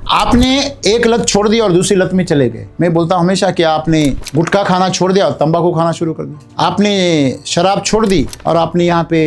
आपने एक लत छोड़ दी और दूसरी लत में चले गए। मैं बोलता हूं हमेशा कि आपने गुटखा खाना छोड़ दिया और तंबाकू खाना शुरू कर दिया। आपने शराब छोड़ दी और आपने यहाँ पे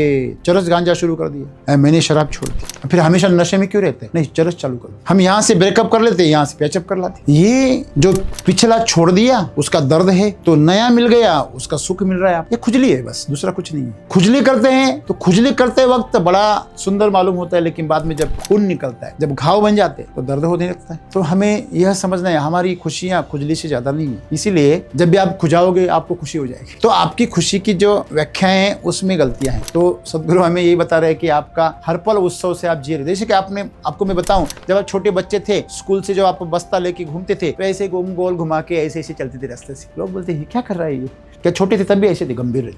चरस गांजा शुरू कर दिया। मैंने शराब छोड़ दी, फिर हमेशा नशे में क्यों रहते हैं? नहीं, चरस चालू कर दो। हम यहाँ से ब्रेकअप कर लेते, यहाँ से पैचअप कर लाते। ये जो पिछला छोड़ दिया उसका दर्द है, तो नया मिल गया उसका सुख मिल रहा है। ये खुजली है, बस दूसरा कुछ नहीं है। खुजली करते हैं तो खुजली करते वक्त बड़ा सुंदर मालूम होता है, लेकिन बाद में जब खून निकलता है, जब घाव बन जाते हैं तो दर्द होने लगता है। तो हमें यह समझना है हमारी खुशियां खुजली से ज्यादा नहीं है। इसीलिए जब भी आप खुजाओगे आपको खुशी हो जाएगी। तो आपकी खुशी की जो व्याख्या है उसमें गलतियां हैं। तो सदगुरु हमें यही बता रहे हैं कि आपका हर पल उत्सव से आप जी रहे। जैसे कि आपको मैं बताऊं, जब आप छोटे बच्चे थे, स्कूल से जब आप बस्ता लेके घूमते थे, तो ऐसे गोल घुमा के ऐसे ऐसे चलते थे रास्ते से। लोग बोलते हैं क्या कर रहा है ये? क्या छोटे थे तब भी ऐसे थे? गंभीर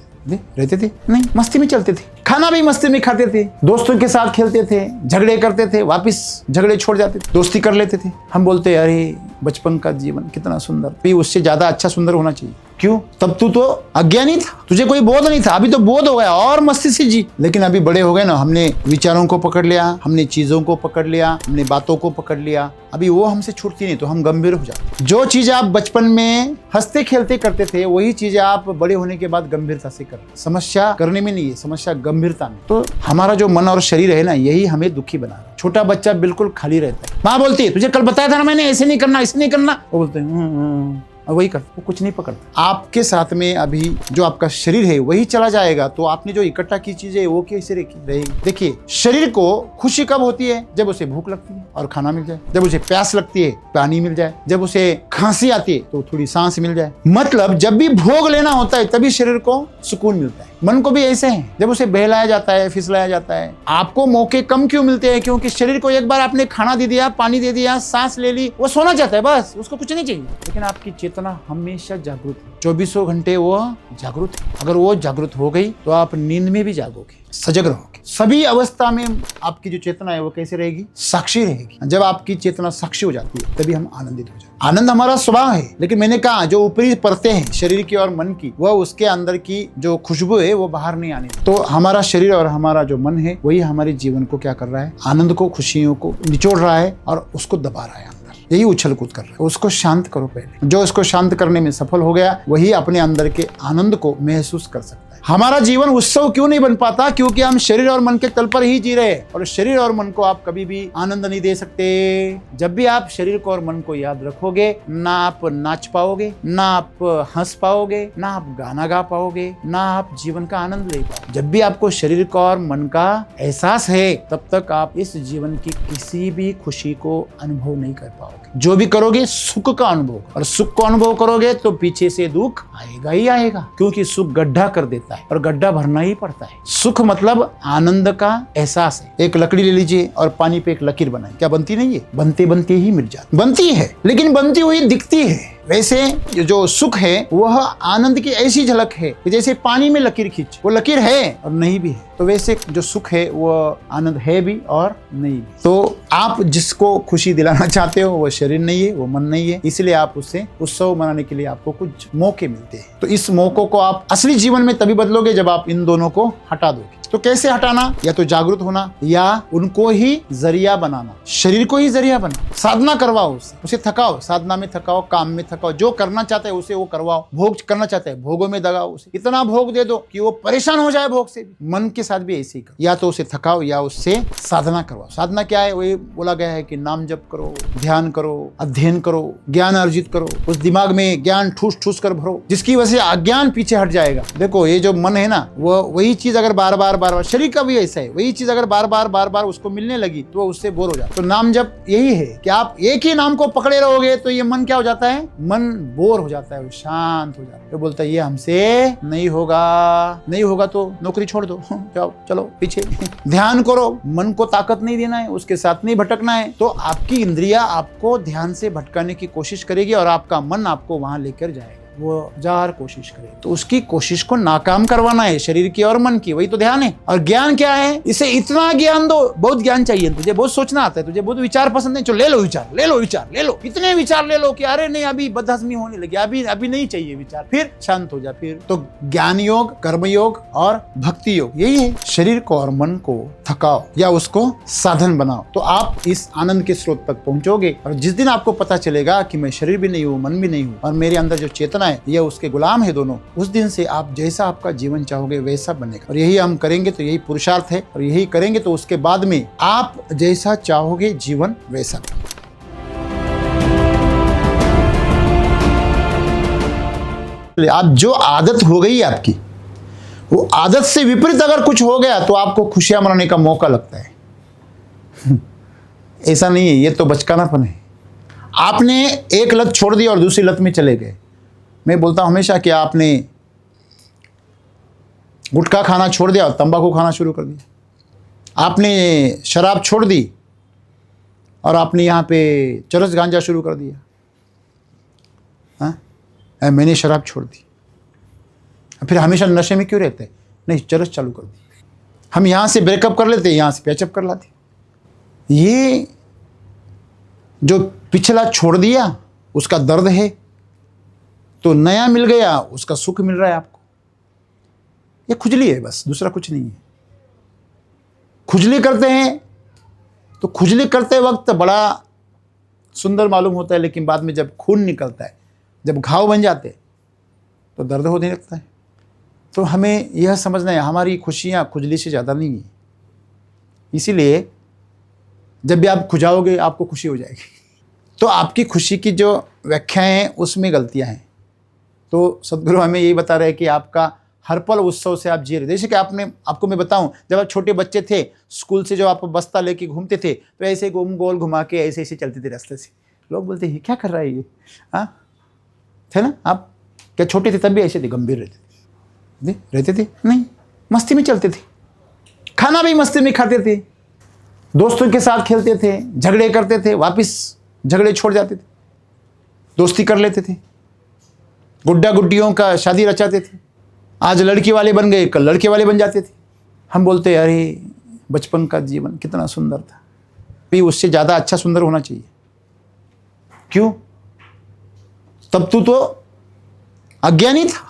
रहते थे? नहीं, मस्ती में चलते थे, खाना भी मस्ती में खाते थे, दोस्तों के साथ खेलते थे, झगड़े करते थे, वापिस झगड़े छोड़ जाते थे, दोस्ती कर लेते थे। हम बोलते अरे बचपन का जीवन कितना सुंदर, भी उससे ज्यादा अच्छा सुंदर होना चाहिए। क्यों? तब तू तो अज्ञानी था, तुझे कोई बोध नहीं था। अभी तो बोध हो गया और मस्ती से जी। लेकिन अभी बड़े हो गए ना, हमने विचारों को पकड़ लिया, हमने चीजों को पकड़ लिया, हमने बातों को पकड़ लिया। अभी वो हमसे छूटती नहीं, तो हम गंभीर हो जाते। जो चीज आप बचपन में हंसते खेलते करते थे, वही चीजें आप बड़े होने के बाद गंभीरता से कर। समस्या करने में नहीं है, समस्या गंभीरता में। तो हमारा जो मन और शरीर है ना, यही हमें दुखी बना रहा है। छोटा बच्चा बिल्कुल खाली रहता है। माँ बोलती है तुझे कल बताया था ना मैंने, ऐसे नहीं करना, ऐसे नहीं करना। वो बोलते हैं वही कर, वो कुछ नहीं पकड़ता। आपके साथ में अभी जो आपका शरीर है वही चला जाएगा, तो आपने जो इकट्ठा की चीजें वो कैसे रहेगी? देखिए, शरीर को खुशी कब होती है? जब उसे भूख लगती है और खाना मिल जाए, जब उसे प्यास लगती है पानी मिल जाए, जब उसे खांसी आती है तो थोड़ी सांस मिल जाए। मतलब जब भी भोग लेना होता है तभी शरीर को सुकून मिलता है। मन को भी ऐसे है, जब उसे बहलाया जाता है, फिसलाया जाता है। आपको मौके कम क्यों मिलते हैं? क्योंकि शरीर को एक बार आपने खाना दे दिया, पानी दे दिया, सांस ले ली, वो सोना चाहता है, बस उसको कुछ नहीं चाहिए। लेकिन आपकी चेतना हमेशा जागृत है, 24 घंटे वो जागृत है। अगर वो जागृत हो गई तो आप नींद में भी जागोगे, सजग रहोगे। सभी अवस्था में आपकी जो चेतना है वो कैसे रहेगी? साक्षी रहेगी। जब आपकी चेतना साक्षी हो जाती है तभी हम आनंदित हो जाते हैं। आनंद हमारा स्वभाव है, लेकिन मैंने कहा जो ऊपरी परतें हैं शरीर की और मन की, वह उसके अंदर की जो खुशबू है वो बाहर नहीं आनी। तो हमारा शरीर और हमारा जो मन है वही हमारे जीवन को क्या कर रहा है? आनंद को, खुशियों को निचोड़ रहा है और उसको दबा रहा है अंदर। यही उछल कूद कर रहा है। उसको शांत करो पहले। जो इसको शांत करने में सफल हो गया वही अपने अंदर के आनंद को महसूस कर सकता है। हमारा जीवन उत्सव क्यों नहीं बन पाता? क्योंकि हम शरीर और मन के तल पर ही जी रहे हैं, और शरीर और मन को आप कभी भी आनंद नहीं दे सकते। जब भी आप शरीर को और मन को याद रखोगे, ना आप नाच पाओगे, ना आप हंस पाओगे, ना आप गाना गा पाओगे, ना आप जीवन का आनंद ले पाओगे। जब भी आपको शरीर का और मन का एहसास है, तब तक आप इस जीवन की किसी भी खुशी को अनुभव नहीं कर पाओगे। जो भी करोगे सुख का अनुभव, और सुख को अनुभव करोगे तो पीछे से दुख आएगा ही आएगा, क्योंकि सुख गड्ढा कर देता है और गड्ढा भरना ही पड़ता है। सुख मतलब आनंद का एहसास है। एक लकड़ी ले लीजिए और पानी पे एक लकीर बनाए, क्या बनती नहीं है? बनते बनते ही मिट जाती, बनती है लेकिन बनती हुई दिखती है। वैसे जो सुख है वह आनंद की ऐसी झलक है कि जैसे पानी में लकीर खींच, वो लकीर है और नहीं भी है। तो वैसे जो सुख है वो आनंद है भी और नहीं भी। तो आप जिसको खुशी दिलाना चाहते हो वो शरीर नहीं है, वो मन नहीं है, इसलिए आप उससे उत्सव मनाने के लिए आपको कुछ मौके मिलते हैं। तो इस मौकों को आप असली जीवन में तभी बदलोगे जब आप इन दोनों को हटा दोगे। तो कैसे हटाना? या तो जागरूक होना या उनको ही जरिया बनाना। शरीर को ही जरिया बना, साधना करवाओ, उसे थकाओ, साधना में थकाओ, काम में थकाओ, जो करना चाहता है उसे वो करवाओ। भोग करना चाहता है, भोगों में दगाओ उसे, इतना भोग दे दो कि वो परेशान हो जाए भोग से। मन के साथ भी ऐसे ही करो, या तो उसे थकाओ या उससे साधना करवाओ। साधना क्या है? वही बोला गया है कि नाम जप करो, ध्यान करो, अध्ययन करो, ज्ञान अर्जित करो, उस दिमाग में ज्ञान ठूस ठूस कर भरो, जिसकी वजह से अज्ञान पीछे हट जाएगा। देखो, ये जो मन है ना, वो वही चीज अगर बार बार शरीर का भी ऐसा है, वही चीज अगर बार बार उसको मिलने लगी तो वो उससे बोर हो जाता है। तो नाम जप यही है कि आप एक ही नाम को पकड़े रहोगे तो ये मन क्या हो जाता है? मन बोर हो जाता है, वो शांत हो जाता है। तो बोलता है ये हमसे नहीं होगा, नहीं होगा तो नौकरी छोड़ दो, जाओ चलो पीछे। ध्यान करो, मन को ताकत नहीं देना है, उसके साथ नहीं भटकना है। तो आपकी इंद्रिया आपको ध्यान से भटकाने की कोशिश करेगी और आपका मन आपको वहां लेकर जाएगा। वो जार कोशिश करे, तो उसकी कोशिश को नाकाम करवाना है, शरीर की और मन की, वही तो ध्यान है। और ज्ञान क्या है? इसे इतना ज्ञान दो, बहुत ज्ञान चाहिए तुझे, बहुत सोचना आता है तुझे, बहुत विचार पसंद है, चलो ले लो विचार, ले लो विचार, ले लो, इतने विचार ले लो कि अरे नहीं अभी बदहजमी होने लगी, अभी नहीं चाहिए विचार, फिर शांत हो जा। फिर तो ज्ञान योग, कर्म योग और भक्ति योग, यही है। शरीर को और मन को थकाओ या उसको साधन बनाओ, तो आप इस आनंद के स्रोत तक पहुंचोगे। और जिस दिन आपको पता चलेगा कि मैं शरीर भी नहीं हूँ, मन भी नहीं हूँ, और मेरे अंदर जो चेतना है ये उसके गुलाम है दोनों, उस दिन से आप जैसा आपका जीवन चाहोगे वैसा बनेगा। और यही हम करेंगे तो यही पुरुषार्थ है, और यही करेंगे तो उसके बाद में आप जैसा चाहोगे जीवन वैसा बनेगा। आप जो आदत हो गई आपकी, वो आदत से विपरीत अगर कुछ हो गया तो आपको खुशियां मनाने का मौका लगता है। ऐसा नहीं है, ये तो बचकानापन है। आपने एक लत छोड़ दी और दूसरी लत में चले गए। मैं बोलता हूं हमेशा कि आपने गुटखा खाना छोड़ दिया और तंबाकू खाना शुरू कर दिया। आपने शराब छोड़ दी और आपने यहाँ पे चरस गांजा शुरू कर दिया। हाँ, मैंने शराब छोड़ दी, फिर हमेशा नशे में क्यों रहते? नहीं, चरस चालू कर दी। हम यहाँ से ब्रेकअप कर लेते, यहाँ से पैचअप कर लाते। ये जो पिछला छोड़ दिया उसका दर्द है, तो नया मिल गया उसका सुख मिल रहा है आपको। ये खुजली है बस, दूसरा कुछ नहीं है। खुजली करते हैं तो खुजली करते वक्त बड़ा सुंदर मालूम होता है, लेकिन बाद में जब खून निकलता है, जब घाव बन जाते तो दर्द होने लगता है। तो हमें यह समझना है हमारी खुशियाँ खुजली से ज़्यादा नहीं है। इसीलिए जब भी आप खुजाओगे आपको खुशी हो जाएगी। तो आपकी खुशी की जो व्याख्याएं हैं उसमें गलतियां हैं। तो सदगुरु हमें यही बता रहे हैं कि आपका हर पल उत्सव से आप जी रहे। जैसे कि आपको मैं बताऊं, जब आप छोटे बच्चे थे, स्कूल से जो आप बस्ता लेके घूमते थे, तो ऐसे गोल घुमा के ऐसे ऐसे चलते थे रास्ते से। लोग बोलते हैं क्या कर रहा है ये? हाँ, थे ना आप? क्या छोटे थे तब भी ऐसे थे, गंभीर रहते थे? नहीं, मस्ती में चलते थे, खाना भी मस्ती में खाते थे, दोस्तों के साथ खेलते थे, झगड़े करते थे, वापस झगड़े छोड़ जाते थे, दोस्ती कर लेते थे, गुड्डा गुड्डियों का शादी रचाते थे। आज लड़की वाले बन गए, कल लड़के वाले बन जाते थे। हम बोलते अरे बचपन का जीवन कितना सुंदर था, भी उससे ज़्यादा अच्छा सुंदर होना चाहिए। क्यों? तब तू तो अज्ञानी था,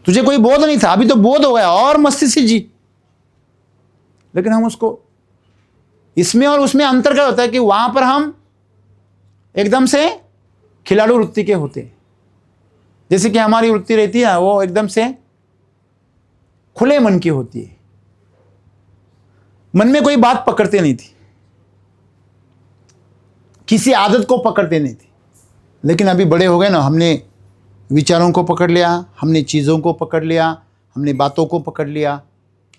तुझे कोई बोध नहीं था। अभी तो बोध हो गया और मस्ती से जी। लेकिन हम उसको, इसमें और उसमें अंतर क्या होता है कि वहां पर हम एकदम से खिलाड़ू वृत्ति के होते हैं, जैसे कि हमारी वृत्ति रहती है वो एकदम से खुले मन की होती है, मन में कोई बात पकड़ते नहीं थी, किसी आदत को पकड़ते नहीं थी। लेकिन अभी बड़े हो गए ना, हमने विचारों को पकड़ लिया, हमने चीज़ों को पकड़ लिया, हमने बातों को पकड़ लिया,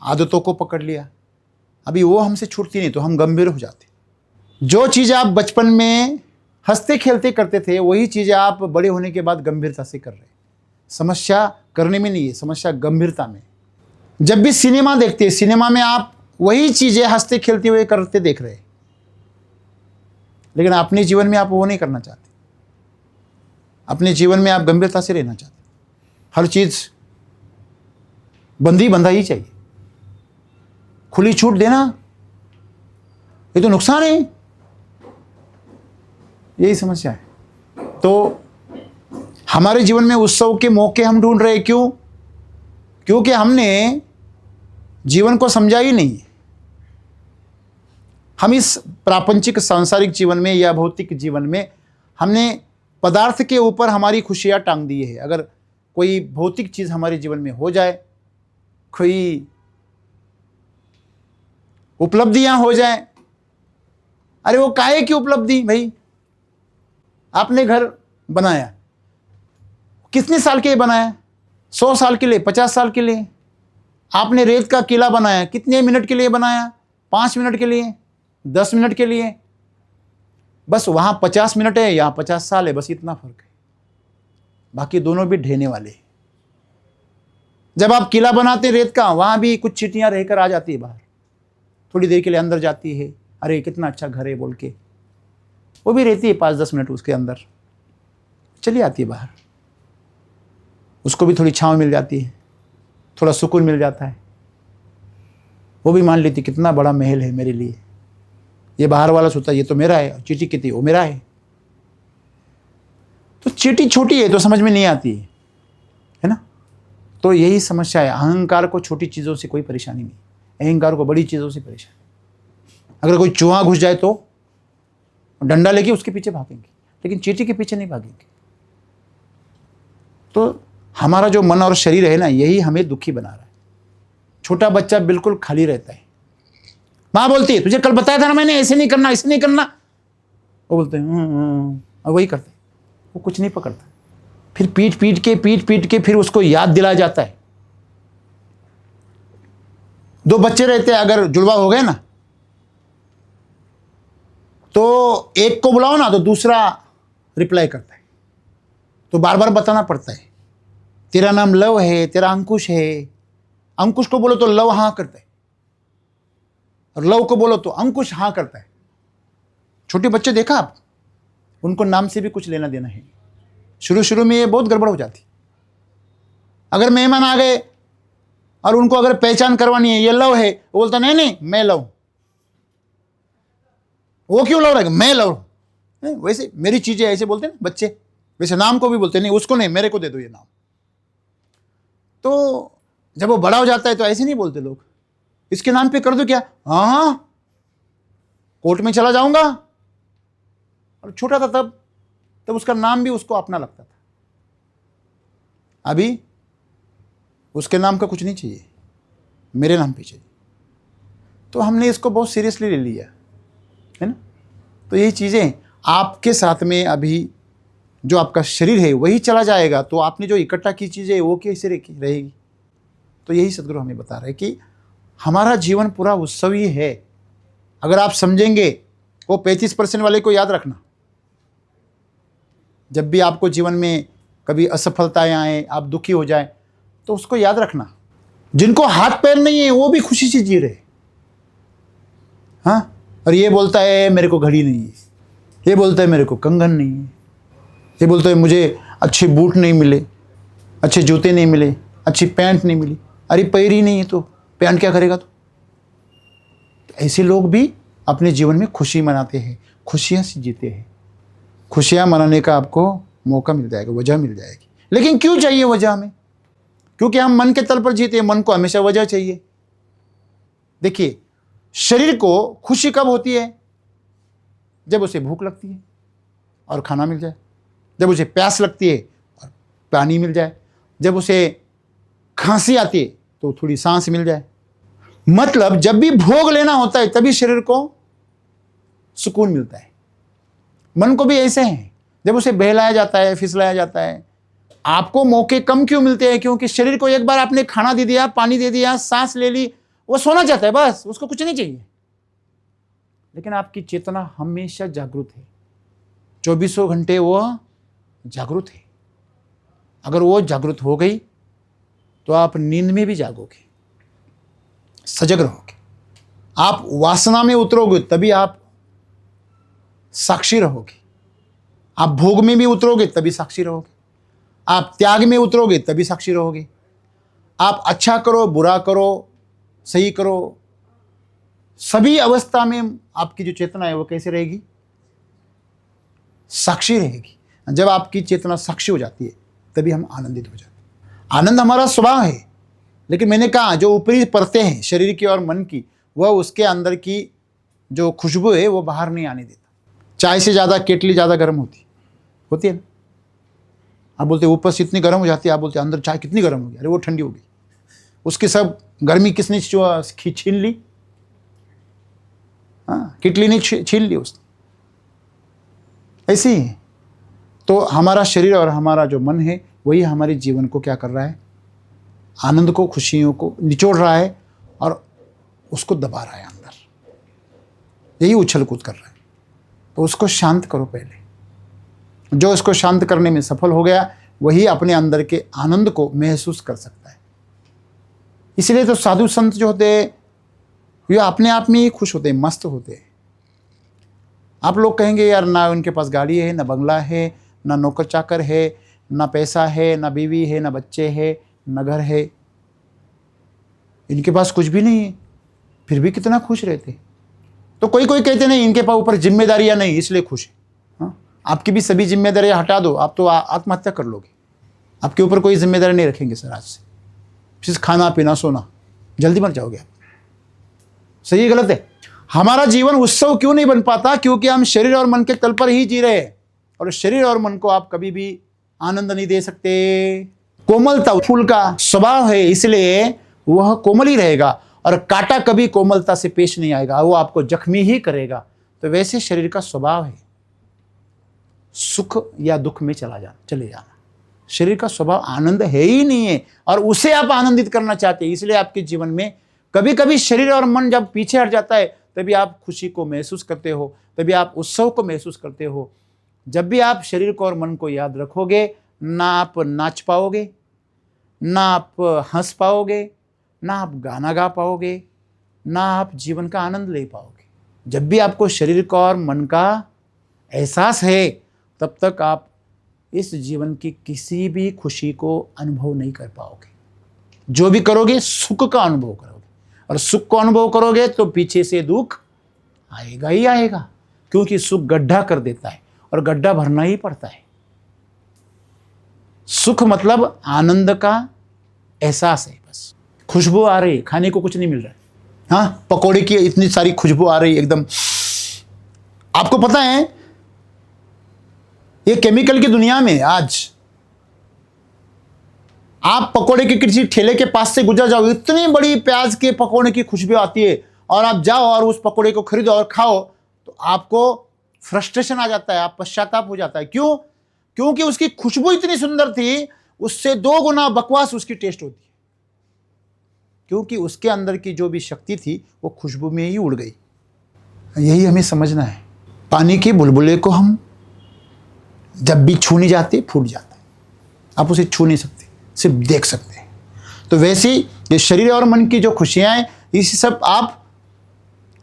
आदतों को पकड़ लिया। अभी वो हमसे छूटती नहीं तो हम गंभीर हो जाते। जो चीज़ आप बचपन में हंसते खेलते करते थे, वही चीज़ें आप बड़े होने के बाद गंभीरता से कर रहे। समस्या करने में नहीं है, समस्या गंभीरता में। जब भी सिनेमा देखते हैं, सिनेमा में आप वही चीज़ें हंसते खेलते हुए करते देख रहे, लेकिन अपने जीवन में आप वो नहीं करना चाहते। अपने जीवन में आप गंभीरता से रहना चाहते। हर चीज़ बंधा ही चाहिए। खुली छूट देना ये तो नुकसान है, यही समस्या है। तो हमारे जीवन में उत्सव के मौके हम ढूंढ रहे। क्यों? क्योंकि हमने जीवन को समझा ही नहीं। हम इस प्रापंचिक सांसारिक जीवन में या भौतिक जीवन में हमने पदार्थ के ऊपर हमारी खुशियां टांग दी है। अगर कोई भौतिक चीज हमारे जीवन में हो जाए, कोई उपलब्धियां हो जाए, अरे वो काहे की उपलब्धि भाई? आपने घर बनाया, कितने साल के लिए बनाया? 100 साल के लिए, 50 साल के लिए? आपने रेत का किला बनाया, कितने मिनट के लिए बनाया? 5 मिनट के लिए, 10 मिनट के लिए? बस वहां 50 मिनट है, यहाँ 50 साल है, बस इतना फर्क है। बाकी दोनों भी ढहने वाले। जब आप किला बनाते रेत का, वहां भी कुछ चींटियां रहकर आ जाती है बाहर, थोड़ी देर के लिए अंदर जाती है, अरे कितना अच्छा घर है बोल के, वो भी रहती है 5-10 मिनट, उसके अंदर चली आती है बाहर। उसको भी थोड़ी छाँव मिल जाती है, थोड़ा सुकून मिल जाता है। वो भी मान लेती कितना बड़ा महल है मेरे लिए, ये बाहर वाला सोचता है ये तो मेरा है, चींटी कितनी वो मेरा है। तो चींटी छोटी है तो समझ में नहीं आती है ना। तो यही समस्या है, अहंकार को छोटी चीज़ों से कोई परेशानी नहीं, अहंकार को बड़ी चीज़ों से परेशानी। अगर कोई चूहा घुस जाए तो डंडा लेके उसके पीछे भागेंगे, लेकिन चींटी के पीछे नहीं भागेंगे। तो हमारा जो मन और शरीर है ना, यही हमें दुखी बना रहा है। छोटा बच्चा बिल्कुल खाली रहता है, माँ बोलती है तुझे कल बताया था ना मैंने, ऐसे नहीं करना ऐसे नहीं करना, वो बोलते हैं और वही करते, वो कुछ नहीं पकड़ता। फिर पीट पीट के फिर उसको याद दिलाया जाता है। दो बच्चे रहते हैं, अगर जुड़वा हो गए ना, तो एक को बुलाओ ना तो दूसरा रिप्लाई करता है, तो बार बार बताना पड़ता है तेरा नाम लव है, तेरा अंकुश है। अंकुश को बोलो तो लव हाँ करता है, और लव को बोलो तो अंकुश हाँ करता है। छोटे बच्चे देखा आप, उनको नाम से भी कुछ लेना देना है। शुरू में ये बहुत गड़बड़ हो जाती। अगर मेहमान आ गए और उनको अगर पहचान करवानी है ये लव है, वो बोलता नहीं मैं लव। वो क्यों लव रहेगा, मैं लव। वैसे मेरी चीजें ऐसे बोलते हैं ना बच्चे, वैसे नाम को भी बोलते नहीं, उसको नहीं मेरे को दे दो ये नाम। तो जब वो बड़ा हो जाता है तो ऐसे नहीं बोलते लोग, इसके नाम पे कर दो क्या, हाँ कोर्ट में चला जाऊंगा। और छोटा था तब उसका नाम भी उसको अपना लगता था। अभी उसके नाम का कुछ नहीं चाहिए, मेरे नाम पे चाहिए। तो हमने इसको बहुत सीरियसली ले लिया है ना। तो यही चीज़ें आपके साथ में अभी जो आपका शरीर है वही चला जाएगा, तो आपने जो इकट्ठा की चीज़ें वो कैसे रहेगी। तो यही सदगुरु हमें बता रहे हैं कि हमारा जीवन पूरा उत्सवी है। अगर आप समझेंगे, वो 35% वाले को याद रखना, जब भी आपको जीवन में कभी असफलताएं आए, आप दुखी हो जाए, तो उसको याद रखना। जिनको हाथ पैर नहीं है वो भी खुशी से जी रहे। हाँ, और ये बोलता है मेरे को घड़ी नहीं है, ये बोलता है मेरे को कंगन नहीं है, ये बोलता है मुझे अच्छे बूट नहीं मिले, अच्छे जूते नहीं मिले, अच्छी पैंट नहीं मिली। अरे पैर ही नहीं है तो पैंट क्या करेगा। तो ऐसे लोग भी अपने जीवन में खुशी मनाते हैं, खुशियाँ से जीते हैं। खुशियाँ मनाने का आपको मौका मिल जाएगा, वजह मिल जाएगी। लेकिन क्यों चाहिए वजह हमें, क्योंकि हम मन के तल पर जीते हैं, मन को हमेशा वजह चाहिए। देखिए, शरीर को खुशी कब होती है, जब उसे भूख लगती है और खाना मिल जाए, जब उसे प्यास लगती है और पानी मिल जाए, जब उसे खांसी आती है तो थोड़ी सांस मिल जाए। मतलब जब भी भोग लेना होता है तभी शरीर को सुकून मिलता है। मन को भी ऐसे है, जब उसे बहलाया जाता है, फिसलाया जाता है। आपको मौके कम क्यों मिलते हैं, क्योंकि शरीर को एक बार आपने खाना दे दिया, पानी दे दिया, सांस ले ली, वो सोना चाहता है, बस उसको कुछ नहीं चाहिए। लेकिन आपकी चेतना हमेशा जागृत है, 24 घंटे वो जागृत है। अगर वो जागृत हो गई तो आप नींद में भी जागोगे, सजग रहोगे। आप वासना में उतरोगे तभी आप साक्षी रहोगे, आप भोग में भी उतरोगे तभी साक्षी रहोगे, आप त्याग में उतरोगे तभी साक्षी रहोगे। आप अच्छा करो, बुरा करो, सही करो, सभी अवस्था में आपकी जो चेतना है वो कैसे रहेगी, साक्षी रहेगी। जब आपकी चेतना साक्षी हो जाती है तभी हम आनंदित हो जाते हैं। आनंद हमारा स्वभाव है, लेकिन मैंने कहा जो ऊपरी परतें हैं शरीर की और मन की, वह उसके अंदर की जो खुशबू है वो बाहर नहीं आने देता। चाय से ज़्यादा केटली ज़्यादा गर्म होती है ना। आप बोलते ऊपर से इतनी गर्म हो जाती है, आप बोलते अंदर चाय कितनी गर्म हो गई, अरे वो ठंडी हो गई। उसकी सब गर्मी किसने छीन ली, हाँ, केटली ने छीन ली उसने। ऐसे ही है। तो हमारा शरीर और हमारा जो मन है वही हमारे जीवन को क्या कर रहा है, आनंद को, खुशियों को निचोड़ रहा है और उसको दबा रहा है अंदर, यही उछल कूद कर रहा है। तो उसको शांत करो पहले। जो इसको शांत करने में सफल हो गया वही अपने अंदर के आनंद को महसूस कर सकता है। इसलिए तो साधु संत जो होते हैं ये अपने आप में ही खुश होते हैं, मस्त होते हैं। आप लोग कहेंगे यार ना उनके पास गाड़ी है, ना बंगला है, ना नौकर चाकर है, ना पैसा है, ना बीवी है, ना बच्चे हैं, ना घर है, इनके पास कुछ भी नहीं है, फिर भी कितना खुश रहते। तो कोई कोई कहते नहीं इनके पास ऊपर जिम्मेदारियां नहीं इसलिए खुश है। हाँ? आपकी भी सभी जिम्मेदारियां हटा दो, आप तो आत्महत्या कर लोगे। आपके ऊपर कोई जिम्मेदारी नहीं रखेंगे सर आज से, सिर्फ खाना पीना सोना, जल्दी मर जाओगे आप। सही है गलत है? हमारा जीवन उत्सव क्यों नहीं बन पाता? क्योंकि हम शरीर और मन के तल पर ही जी रहे हैं, और शरीर और मन को आप कभी भी आनंद नहीं दे सकते। कोमलता फूल का स्वभाव है, इसलिए वह कोमल ही रहेगा, और कांटा कभी कोमलता से पेश नहीं आएगा, वो आपको जख्मी ही करेगा। तो वैसे शरीर का स्वभाव है सुख या दुख में चले जाना। शरीर का स्वभाव आनंद है ही नहीं है, और उसे आप आनंदित करना चाहते हैं। इसलिए आपके जीवन में कभी कभी शरीर और मन जब पीछे हट जाता है, तभी आप खुशी को महसूस करते हो, तभी आप उत्सव को महसूस करते हो। जब भी आप शरीर को और मन को याद रखोगे, ना आप नाच पाओगे, ना आप हंस पाओगे, ना आप गाना गा पाओगे, ना आप जीवन का आनंद ले पाओगे। जब भी आपको शरीर का और मन का एहसास है, तब तक आप इस जीवन की किसी भी खुशी को अनुभव नहीं कर पाओगे। जो भी करोगे सुख का अनुभव करोगे, और सुख को अनुभव करोगे तो पीछे से दुख आएगा ही आएगा, क्योंकि सुख गड्ढा कर देता है, और गड्ढा भरना ही पड़ता है। सुख मतलब आनंद का एहसास है, बस खुशबू आ रही, खाने को कुछ नहीं मिल रहा है। हाँ, पकोड़े की इतनी सारी खुशबू आ रही एकदम। आपको पता है ये केमिकल की दुनिया में आज आप पकोड़े के किसी ठेले के पास से गुजर जाओ, इतनी बड़ी प्याज के पकोड़े की खुशबू आती है, और आप जाओ और उस पकोड़े को खरीदो और खाओ, तो आपको फ्रस्ट्रेशन आ जाता है, आप पश्चाताप हो जाता है। क्यों? क्योंकि उसकी खुशबू इतनी सुंदर थी, उससे 2 गुना बकवास उसकी टेस्ट होती है, क्योंकि उसके अंदर की जो भी शक्ति थी वो खुशबू में ही उड़ गई। यही हमें समझना है। पानी के बुलबुले को हम जब भी छू नहीं जाते फूट जाता है, आप उसे छू नहीं सकते, सिर्फ देख सकते हैं। तो वैसे ये शरीर और मन की जो खुशियां हैं, इसी सब आप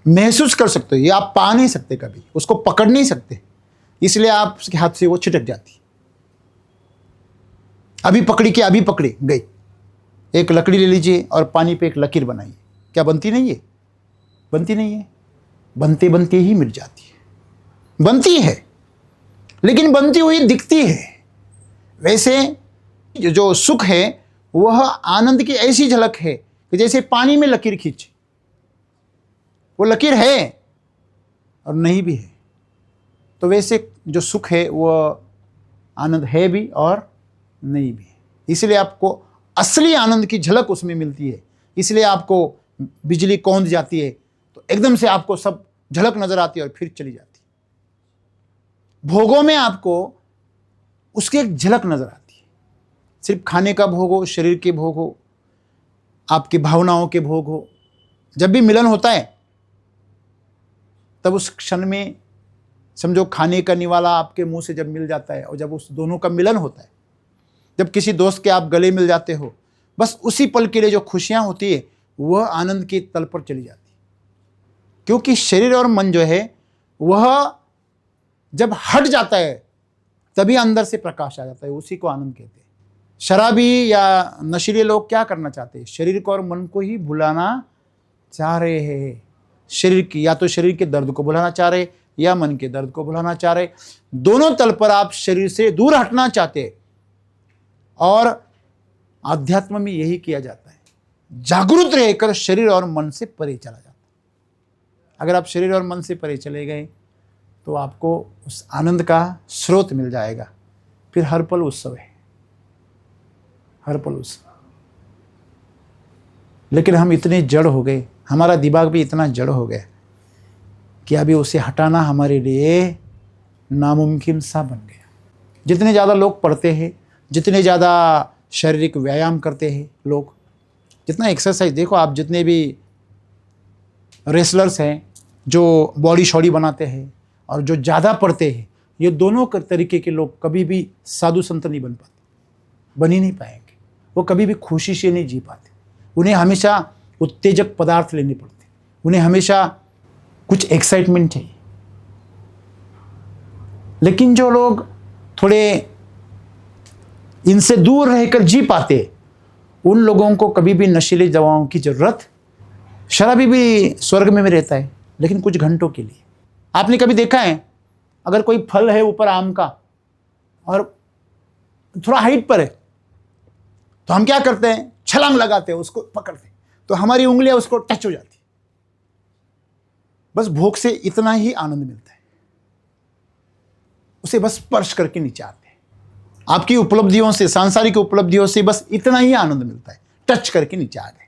महसूस कर सकते हो, ये आप पा नहीं सकते, कभी उसको पकड़ नहीं सकते, इसलिए आप उसके हाथ से वो छिटक जाती। अभी पकड़ी के अभी पकड़ी गई। एक लकड़ी ले लीजिए और पानी पे एक लकीर बनाइए, क्या बनती नहीं है? बनती नहीं है, बनते बनते ही मिट जाती है। बनती है लेकिन बनती हुई दिखती है। वैसे जो सुख है वह आनंद की ऐसी झलक है कि जैसे पानी में लकीर खींचे, वो लकीर है और नहीं भी है। तो वैसे जो सुख है वह आनंद है भी और नहीं भी है। इसलिए आपको असली आनंद की झलक उसमें मिलती है। इसलिए आपको बिजली कौंध जाती है तो एकदम से आपको सब झलक नजर आती है और फिर चली जाती है। भोगों में आपको उसकी एक झलक नजर आती है। सिर्फ खाने का भोग हो, शरीर के भोग हो, आपकी भावनाओं के भोग हो, जब भी मिलन होता है तब उस क्षण में समझो खाने का निवाला आपके मुंह से जब मिल जाता है, और जब उस दोनों का मिलन होता है, जब किसी दोस्त के आप गले मिल जाते हो, बस उसी पल के लिए जो खुशियां होती है वह आनंद के तल पर चली जाती है। क्योंकि शरीर और मन जो है वह जब हट जाता है तभी अंदर से प्रकाश आ जाता है, उसी को आनंद कहते हैं। शराबी या नशीले लोग क्या करना चाहते हैं? शरीर को और मन को ही भुलाना चाह रहे हैं। शरीर की, या तो शरीर के दर्द को भुलाना चाह रहे या मन के दर्द को भुलाना चाह रहे। दोनों तल पर आप शरीर से दूर हटना चाहते हैं, और आध्यात्म में यही किया जाता है, जागरूक रहकर शरीर और मन से परे चला जाता है। अगर आप शरीर और मन से परे चले गए तो आपको उस आनंद का स्रोत मिल जाएगा, फिर हर पल उत्सव है, हर पल उत्सव। लेकिन हम इतने जड़ हो गए, हमारा दिमाग भी इतना जड़ हो गया कि अभी उसे हटाना हमारे लिए नामुमकिन सा बन गया। जितने ज़्यादा लोग पढ़ते हैं, जितने ज़्यादा शारीरिक व्यायाम करते हैं लोग, जितना एक्सरसाइज, देखो आप जितने भी रेसलर्स हैं जो बॉडी शॉडी बनाते हैं और जो ज़्यादा पढ़ते हैं, ये दोनों तरीके के लोग कभी भी साधु संत नहीं बन पाते, बन ही नहीं पाएंगे। वो कभी भी खुशी से नहीं जी पाते। उन्हें हमेशा उत्तेजक पदार्थ लेने पड़ते, उन्हें हमेशा कुछ एक्साइटमेंट चाहिए। लेकिन जो लोग थोड़े इनसे दूर रहकर जी पाते, उन लोगों को कभी भी नशीली दवाओं की जरूरत। शराबी भी स्वर्ग में भी रहता है, लेकिन कुछ घंटों के लिए। आपने कभी देखा है, अगर कोई फल है ऊपर आम का और थोड़ा हाइट पर है, तो हम क्या करते हैं, छलांग लगाते हैं, उसको पकड़ते हैं, तो हमारी उंगलियां उसको टच हो जाती। बस भोग से इतना ही आनंद मिलता है, उसे बस स्पर्श करके नीचे आते हैं। आपकी उपलब्धियों से, सांसारिक उपलब्धियों से बस इतना ही आनंद मिलता है, टच करके नीचे आ गए।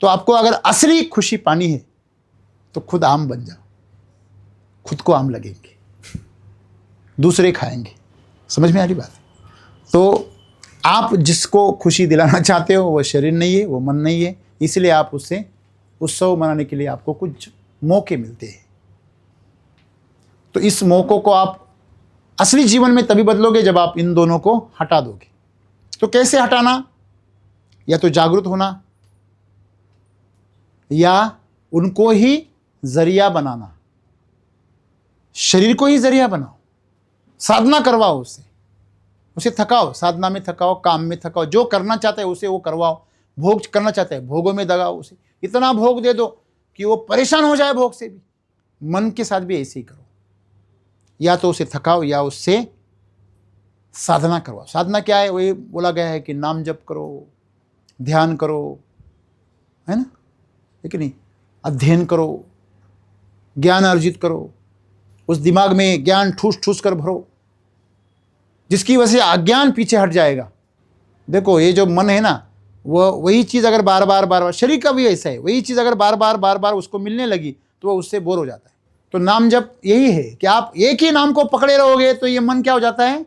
तो आपको अगर असली खुशी पानी है तो खुद आम बन जाओ, खुद को आम लगेंगे, दूसरे खाएंगे। समझ में आ रही बात? तो आप जिसको खुशी दिलाना चाहते हो वो शरीर नहीं है, वो मन नहीं है, इसलिए आप उससे उत्सव मनाने के लिए आपको कुछ मौके मिलते हैं। तो इस मौकों को आप असली जीवन में तभी बदलोगे जब आप इन दोनों को हटा दोगे। तो कैसे हटाना? या तो जागरूक होना, या उनको ही जरिया बनाना। शरीर को ही जरिया बनाओ, साधना करवाओ, उसे थकाओ, साधना में थकाओ, काम में थकाओ, जो करना चाहता है उसे वो करवाओ। भोग करना चाहता है, भोगों में दगाओ, उसे इतना भोग दे दो कि वो परेशान हो जाए भोग से भी। मन के साथ भी ऐसे ही करो, या तो उसे थकाओ या उससे साधना करवाओ। साधना क्या है? वही बोला गया है कि नाम जप करो, ध्यान करो, है ना, है कि नहीं, अध्ययन करो, ज्ञान अर्जित करो, उस दिमाग में ज्ञान ठूस ठूस कर भरो, जिसकी वजह से अज्ञान पीछे हट जाएगा। देखो, ये जो मन है ना, वो वही चीज़ अगर बार बार, शरीर का भी ऐसा है, वही चीज़ अगर बार बार उसको मिलने लगी तो वो उससे बोर हो जाता है। तो नाम जप यही है कि आप एक ही नाम को पकड़े रहोगे तो ये मन क्या हो जाता है?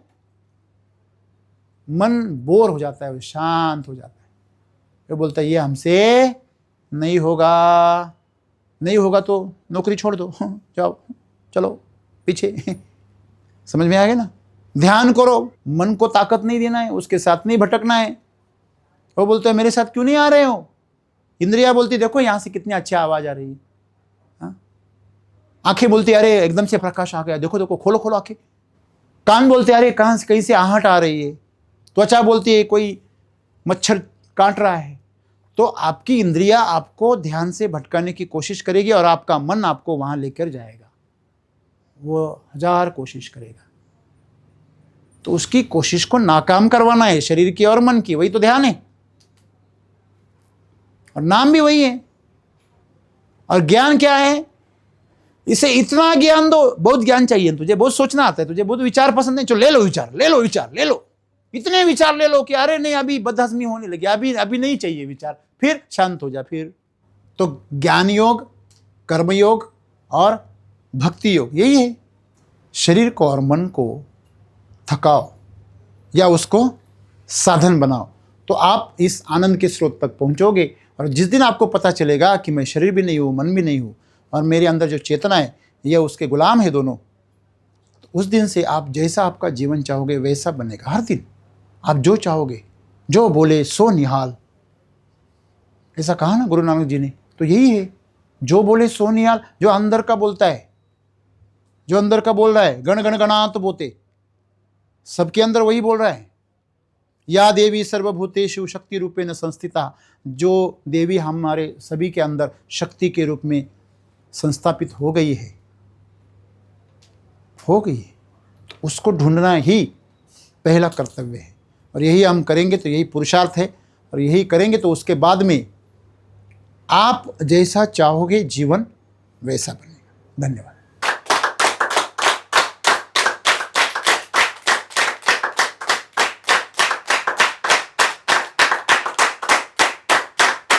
मन बोर हो जाता है, वो शांत हो जाता है। वो बोलता है ये हमसे नहीं होगा, नहीं होगा तो नौकरी छोड़ दो, जाओ, चलो पीछे। समझ में आ गया ना? ध्यान करो, मन को ताकत नहीं देना है, उसके साथ नहीं भटकना है। वो बोलते हैं मेरे साथ क्यों नहीं आ रहे हो? इंद्रिया बोलती देखो यहाँ से कितनी अच्छी आवाज आ रही है। आंखें बोलती अरे एकदम से प्रकाश आ गया, देखो देखो, खोलो खोलो आंखें। कान बोलते अरे कहाँ से कहीं से आहट आ रही है। त्वचा बोलती है कोई मच्छर काट रहा है। तो आपकी इंद्रिया आपको ध्यान से भटकाने की कोशिश करेगी और आपका मन आपको वहां लेकर जाएगा, वो 1000 कोशिश करेगा। तो उसकी कोशिश को नाकाम करवाना है, शरीर की और मन की। वही तो ध्यान है, और नाम भी वही है। और ज्ञान क्या है? इसे इतना ज्ञान दो, बहुत ज्ञान चाहिए तुझे, बहुत सोचना आता है तुझे, बहुत विचार पसंद नहीं, चलो ले लो विचार, ले लो विचार, ले लो, इतने विचार ले लो कि अरे नहीं अभी बदहजमी होने लगी, अभी नहीं चाहिए विचार, फिर शांत हो जा। फिर तो ज्ञान योग, कर्म योग और भक्ति योग यही है। शरीर को और मन को थकाओ या उसको साधन बनाओ, तो आप इस आनंद के स्रोत तक पहुंचोगे। और जिस दिन आपको पता चलेगा कि मैं शरीर भी नहीं हूँ, मन भी नहीं हूँ, और मेरे अंदर जो चेतना है ये उसके गुलाम है दोनों, तो उस दिन से आप जैसा आपका जीवन चाहोगे वैसा बनेगा। हर दिन आप जो चाहोगे, जो बोले सो निहाल, ऐसा कहा ना गुरु नानक जी ने। तो यही है, जो बोले सो निहाल। जो अंदर का बोलता है, जो अंदर का बोल रहा है, गण गण गणात बोते, सबके अंदर वही बोल रहा है। या देवी सर्वभूतेषु शक्ति रूपेण संस्थिता, जो देवी हमारे सभी के अंदर शक्ति के रूप में संस्थापित हो गई है, तो उसको ढूंढना ही पहला कर्तव्य है। और यही हम करेंगे तो यही पुरुषार्थ है, और यही करेंगे तो उसके बाद में आप जैसा चाहोगे जीवन वैसा बनेगा। धन्यवाद।